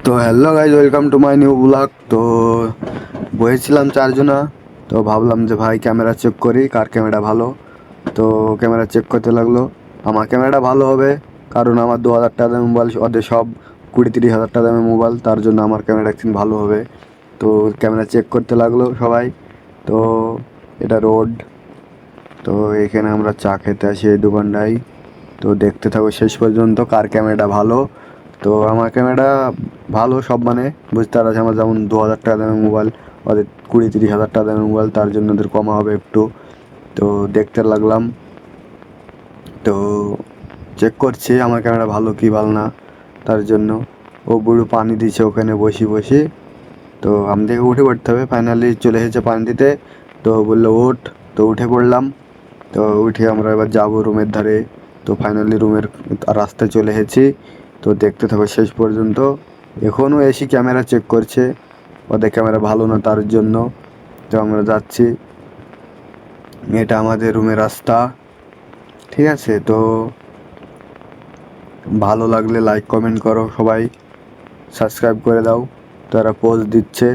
তো hello guys, welcome to my new blog. তো বসেছিলাম চারজনা, তো ভাবলাম যে ভাই ক্যামেরা চেক করি কার ক্যামেরা ভালো। তো ক্যামেরা চেক করতে লাগলো। আমার ক্যামেরাটা ভালো হবে, কারণ আমার 2000 টাকা দামের মোবাইল, ওদের সব 20-30 হাজার টাকা দামের মোবাইল, তার জন্য আমার ক্যামেরা একদিন ভালো হবে। তো ক্যামেরা চেক করতে লাগলো সবাই। তো এটা রোড। তো এখানে আমরা চা খেতে আসি এই দোকানটায়। তো দেখতে থাকো শেষ পর্যন্ত কার ক্যামেরাটা ভালো। তো আমার ক্যামেরা ভালো সব, মানে বুঝতে পারছি। আমার যেমন 2000 টাকা দামের মোবাইল, ওদের 20-30 হাজার টাকা দামের মোবাইল, তার জন্য ওদের কমা হবে একটু। তো দেখতে লাগলাম। তো চেক করছি আমার ক্যামেরা ভালো কি ভালো না, তার জন্য ও বুড়ো পানি দিচ্ছে ওখানে বসে বসে। তো আমাদেরকে উঠে পড়তে হবে, ফাইনালি চলে এসেছে পানি দিতে। তো বললো ওঠ, তো উঠে পড়লাম। তো উঠে আমরা এবার যাবো রুমের ধারে। তো ফাইনালি রুমের রাস্তায় চলে এসেছি। তো দেখতে থাকো শেষ পর্যন্ত। এখনও এসি ক্যামেরা চেক করছে, ওদের ক্যামেরা ভালো না তার জন্য। তো আমরা যাচ্ছি, এটা আমাদের রুমের রাস্তা, ঠিক আছে। তো ভালো লাগলে লাইক কমেন্ট করো সবাই, সাবস্ক্রাইব করে দাও। তারা পোস্ট দিচ্ছে।